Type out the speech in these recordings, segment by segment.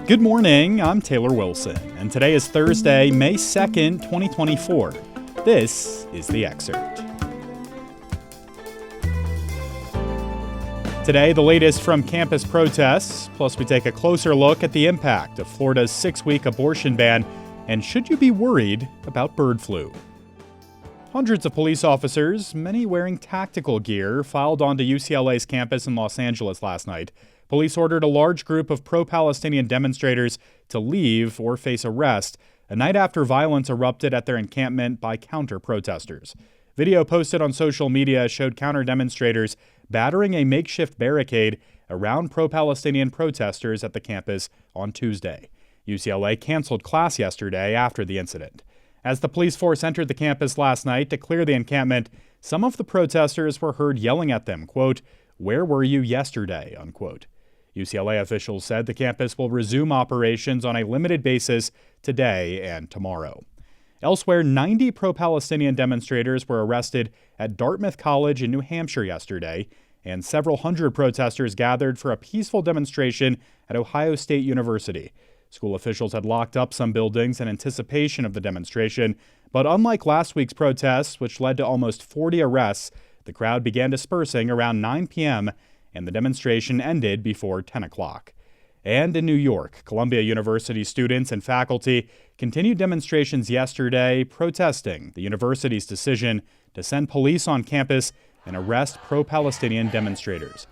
Good morning, I'm Taylor Wilson, and today is Thursday, May 2nd, 2024. This is The Excerpt. Today, the latest from campus protests, plus we take a closer look at the impact of Florida's 6-week abortion ban, and should you be worried about bird flu? Hundreds of police officers, many wearing tactical gear, filed onto UCLA's campus in Los Angeles last night. Police ordered a large group of pro-Palestinian demonstrators to leave or face arrest a night after violence erupted at their encampment by counter-protesters. Video posted on social media showed counter-demonstrators battering a makeshift barricade around pro-Palestinian protesters at the campus on Tuesday. UCLA canceled class yesterday after the incident. As the police force entered the campus last night to clear the encampment, some of the protesters were heard yelling at them, quote, "Where were you yesterday?" unquote. UCLA officials said the campus will resume operations on a limited basis today and tomorrow. Elsewhere, 90 pro-Palestinian demonstrators were arrested at Dartmouth College in New Hampshire yesterday, and several hundred protesters gathered for a peaceful demonstration at Ohio State University. School officials had locked up some buildings in anticipation of the demonstration, but unlike last week's protests, which led to almost 40 arrests, the crowd began dispersing around 9 p.m., and the demonstration ended before 10 o'clock. And in New York, Columbia University students and faculty continued demonstrations yesterday, protesting the university's decision to send police on campus and arrest pro-Palestinian demonstrators.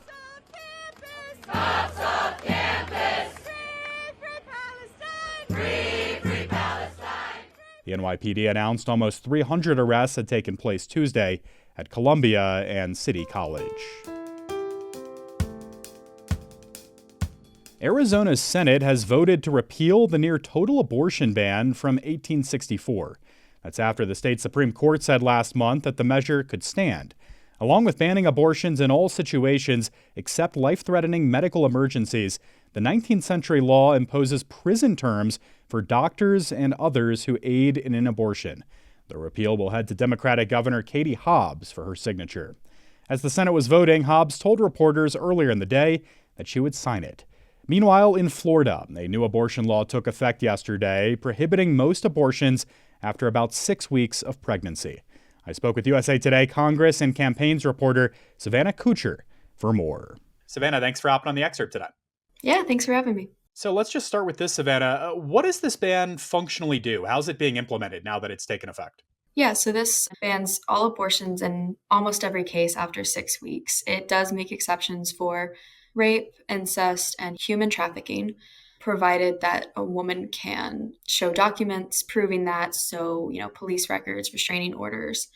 Stop campus. Free Palestine. Free Palestine. The NYPD announced almost 300 arrests had taken place Tuesday at Columbia and City College. Arizona's Senate has voted to repeal the near-total abortion ban from 1864. That's after the state Supreme Court said last month that the measure could stand. Along with banning abortions in all situations except life-threatening medical emergencies, the 19th century law imposes prison terms for doctors and others who aid in an abortion. The repeal will head to Democratic Governor Katie Hobbs for her signature. As the Senate was voting, Hobbs told reporters earlier in the day that she would sign it. Meanwhile, in Florida, a new abortion law took effect yesterday, prohibiting most abortions after about 6 weeks of pregnancy. I spoke with USA Today Congress and campaigns reporter Savannah Kuchar for more. Savannah, thanks for hopping on the Excerpt today. Yeah, thanks for having me. So let's just start with this, Savannah. What does this ban functionally do? How's it being implemented now that it's taken effect? Yeah, so this bans all abortions in almost every case after 6 weeks. It does make exceptions for rape, incest, and human trafficking, provided that a woman can show documents proving that, so, police records, restraining orders.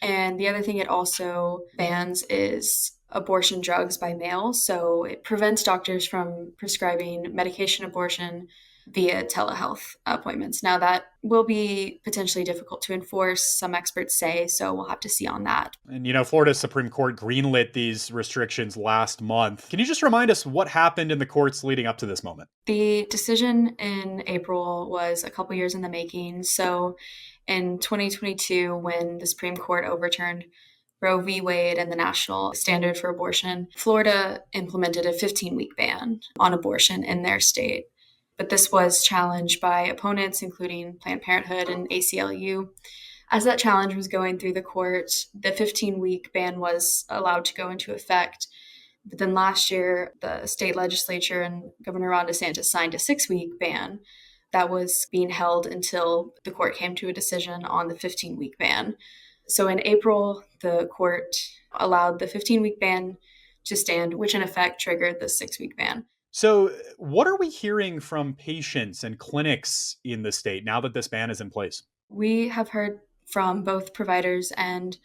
And the other thing it also bans is abortion drugs by mail. So it prevents doctors from prescribing medication abortion via telehealth appointments. Now, that will be potentially difficult to enforce, some experts say, so we'll have to see on that. And, Florida's Supreme Court greenlit these restrictions last month. Can you just remind us what happened in the courts leading up to this moment? The decision in April was a couple years in the making. So in 2022, when the Supreme Court overturned Roe v. Wade and the national standard for abortion, Florida implemented a 15-week ban on abortion in their state. But this was challenged by opponents, including Planned Parenthood and ACLU. As that challenge was going through the court, the 15-week ban was allowed to go into effect. But then last year, the state legislature and Governor Ron DeSantis signed a 6-week ban that was being held until the court came to a decision on the 15-week ban. So in April, the court allowed the 15-week ban to stand, which in effect triggered the 6-week ban. So what are we hearing from patients and clinics in the state now that this ban is in place? We have heard from both providers and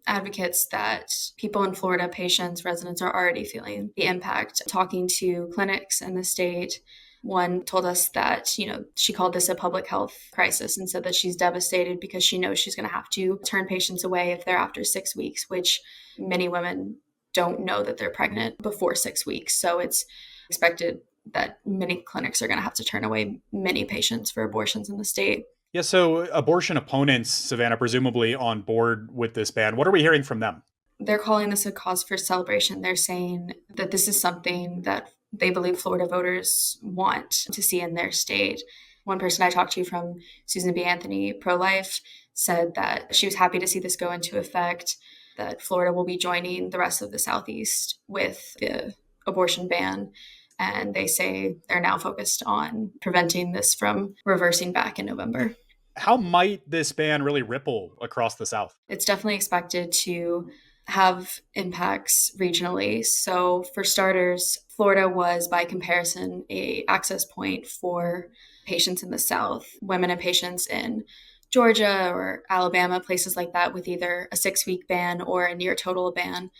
advocates that people in Florida, patients, residents, are already feeling the impact. Talking to clinics in the state, one told us that, she called this a public health crisis and said that she's devastated because she knows she's going to have to turn patients away if they're after 6 weeks, which many women don't know that they're pregnant before 6 weeks. So it's expected that many clinics are going to have to turn away many patients for abortions in the state. Yeah, so abortion opponents, Savannah, presumably on board with this ban. What are we hearing from them? They're calling this a cause for celebration. They're saying that this is something that they believe Florida voters want to see in their state. One person I talked to from Susan B. Anthony Pro-Life said that she was happy to see this go into effect, that Florida will be joining the rest of the Southeast with the abortion ban. And they say they're now focused on preventing this from reversing back in November. How might this ban really ripple across the South? It's definitely expected to have impacts regionally. So for starters, Florida was by comparison a access point for patients in the South, women and patients in Georgia or Alabama, places like that with either a 6-week ban or a near total ban.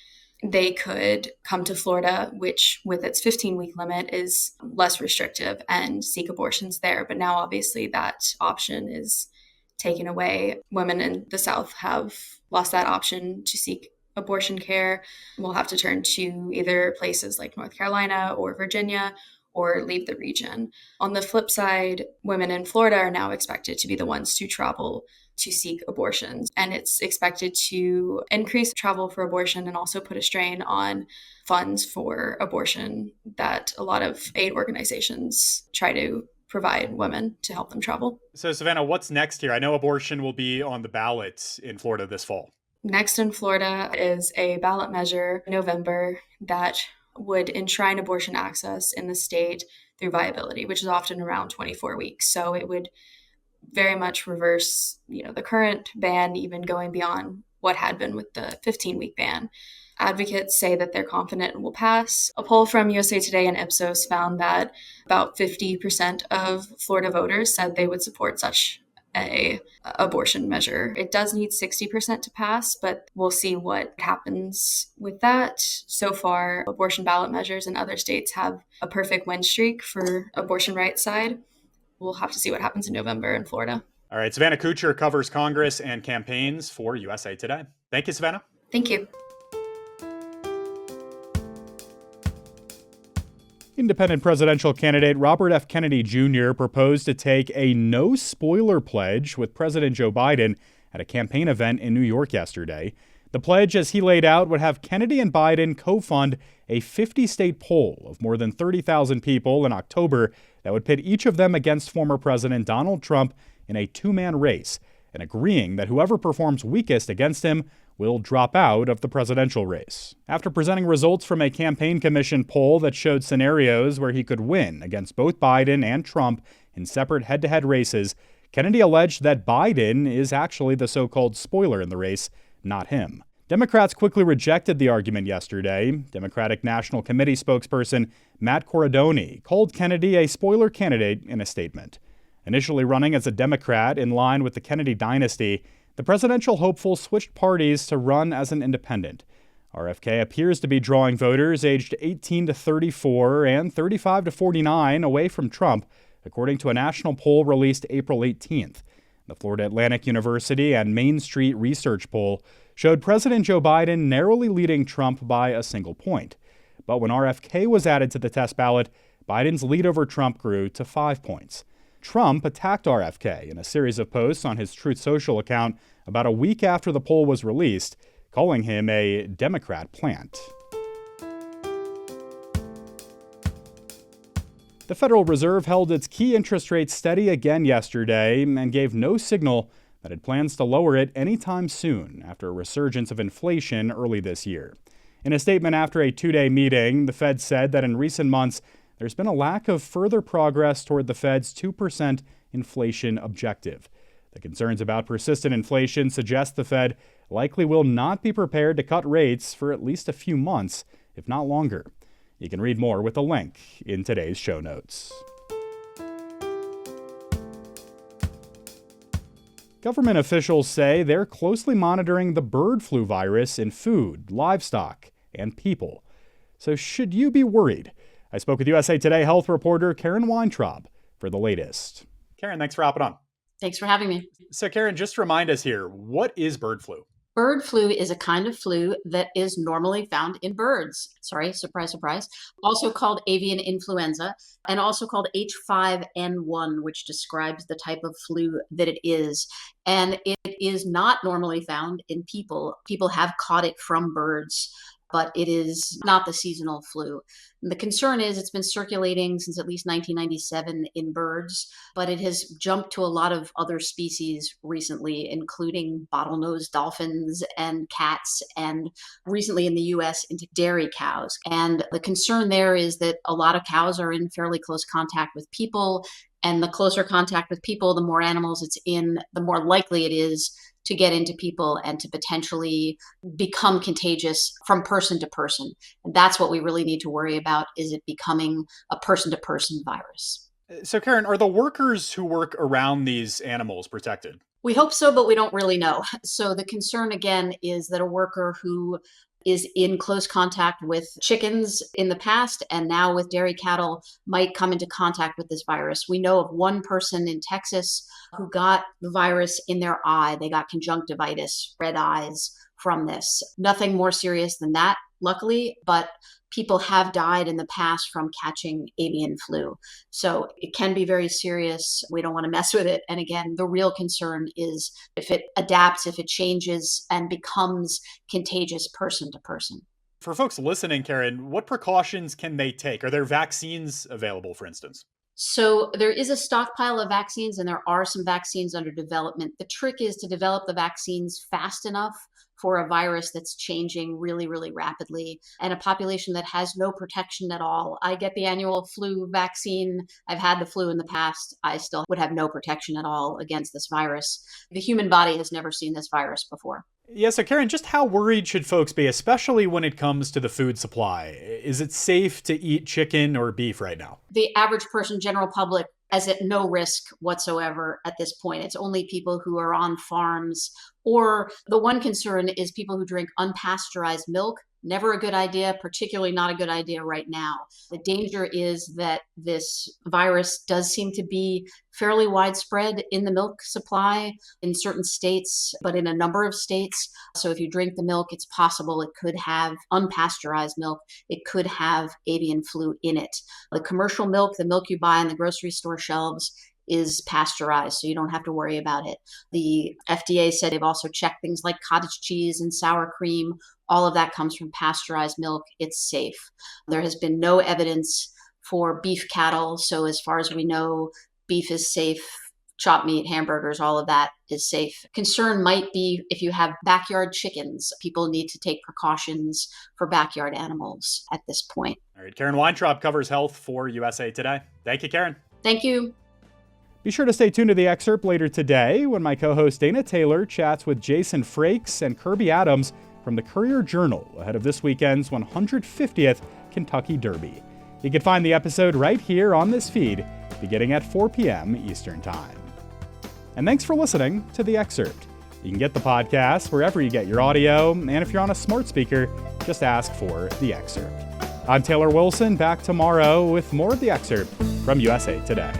They could come to Florida, which with its 15-week limit is less restrictive, and seek abortions there. But now obviously that option is taken away. Women in the South have lost that option to seek abortion care. We'll have to turn to either places like North Carolina or Virginia or leave the region. On the flip side, women in Florida are now expected to be the ones to travel to seek abortions. And it's expected to increase travel for abortion and also put a strain on funds for abortion that a lot of aid organizations try to provide women to help them travel. So, Savannah, what's next here? I know abortion will be on the ballot in Florida this fall. Next in Florida is a ballot measure in November that would enshrine abortion access in the state through viability, which is often around 24 weeks. So it would very much reverse, the current ban, even going beyond what had been with the 15-week ban. Advocates say that they're confident it will pass. A poll from USA Today and Ipsos found that about 50% of Florida voters said they would support such a abortion measure. It does need 60% to pass, but we'll see what happens with that. So far, abortion ballot measures in other states have a perfect win streak for abortion rights side. We'll have to see what happens in November in Florida. All right, Savannah Kuchar covers Congress and campaigns for USA Today. Thank you, Savannah. Thank you. Independent presidential candidate Robert F. Kennedy Jr. proposed to take a no spoiler pledge with President Joe Biden at a campaign event in New York yesterday. The pledge, as he laid out, would have Kennedy and Biden co-fund a 50-state poll of more than 30,000 people in October that would pit each of them against former President Donald Trump in a two-man race, and agreeing that whoever performs weakest against him will drop out of the presidential race. After presenting results from a campaign commission poll that showed scenarios where he could win against both Biden and Trump in separate head-to-head races, Kennedy alleged that Biden is actually the so-called spoiler in the race, not him. Democrats quickly rejected the argument yesterday. Democratic National Committee spokesperson Matt Corradoni called Kennedy a spoiler candidate in a statement. Initially running as a Democrat in line with the Kennedy dynasty, the presidential hopeful switched parties to run as an independent. RFK appears to be drawing voters aged 18 to 34 and 35 to 49 away from Trump, according to a national poll released April 18th. The Florida Atlantic University and Main Street Research poll showed President Joe Biden narrowly leading Trump by a single point. But when RFK was added to the test ballot, Biden's lead over Trump grew to 5 points. Trump attacked RFK in a series of posts on his Truth Social account about a week after the poll was released, calling him a Democrat plant. The Federal Reserve held its key interest rate steady again yesterday and gave no signal that it plans to lower it anytime soon after a resurgence of inflation early this year. In a statement after a two-day meeting, the Fed said that in recent months, there's been a lack of further progress toward the Fed's 2% inflation objective. The concerns about persistent inflation suggest the Fed likely will not be prepared to cut rates for at least a few months, if not longer. You can read more with a link in today's show notes. Government officials say they're closely monitoring the bird flu virus in food, livestock, and people. So should you be worried? I spoke with USA Today health reporter Karen Weintraub for the latest. Karen, thanks for hopping on. Thanks for having me. So Karen, just remind us here, what is bird flu? Bird flu is a kind of flu that is normally found in birds. Sorry, surprise, surprise. Also called avian influenza and also called H5N1, which describes the type of flu that it is. And it is not normally found in people. People have caught it from birds. but it is not the seasonal flu. And the concern is it's been circulating since at least 1997 in birds, but it has jumped to a lot of other species recently, including bottlenose dolphins and cats, and recently in the US into dairy cows. And the concern there is that a lot of cows are in fairly close contact with people, and the closer contact with people, the more animals it's in, the more likely it is to get into people and to potentially become contagious from person to person. And that's what we really need to worry about, is it becoming a person-to-person virus. So, Karen, are the workers who work around these animals protected? We hope so, but we don't really know. So the concern, again, is that a worker who is in close contact with chickens in the past and now with dairy cattle might come into contact with this virus. We know of one person in Texas who got the virus in their eye. They got conjunctivitis, red eyes from this. Nothing more serious than that, luckily, but people have died in the past from catching avian flu. So it can be very serious. We don't want to mess with it. And again, the real concern is if it adapts, if it changes and becomes contagious person to person. For folks listening, Karen, what precautions can they take? Are there vaccines available, for instance? So there is a stockpile of vaccines, and there are some vaccines under development. The trick is to develop the vaccines fast enough for a virus that's changing really, really rapidly, and a population that has no protection at all. I get the annual flu vaccine. I've had the flu in the past. I still would have no protection at all against this virus. The human body has never seen this virus before. Yeah, so Karen, just how worried should folks be, especially when it comes to the food supply? Is it safe to eat chicken or beef right now? The average person, general public, is at no risk whatsoever at this point. It's only people who are on farms, or the one concern is people who drink unpasteurized milk. Never a good idea, particularly not a good idea right now. The danger is that this virus does seem to be fairly widespread in the milk supply in certain states, but in a number of states. So if you drink the milk, it's possible it could have unpasteurized milk. It could have avian flu in it. The commercial milk, the milk you buy on the grocery store shelves, is pasteurized, so you don't have to worry about it. The FDA said they've also checked things like cottage cheese and sour cream. All of that comes from pasteurized milk. It's safe. There has been no evidence for beef cattle, so as far as we know, beef is safe. Chopped meat, hamburgers, all of that is safe. Concern might be if you have backyard chickens. People need to take precautions for backyard animals at this point. All right, Karen Weintraub covers health for USA Today. Thank you, Karen. Thank you. Be sure to stay tuned to the excerpt later today when my co-host Dana Taylor chats with Jason Frakes and Kirby Adams from the Courier-Journal ahead of this weekend's 150th Kentucky Derby. You can find the episode right here on this feed, beginning at 4 p.m. Eastern Time. And thanks for listening to The Excerpt. You can get the podcast wherever you get your audio, and if you're on a smart speaker, just ask for The Excerpt. I'm Taylor Wilson, back tomorrow with more of The Excerpt from USA Today.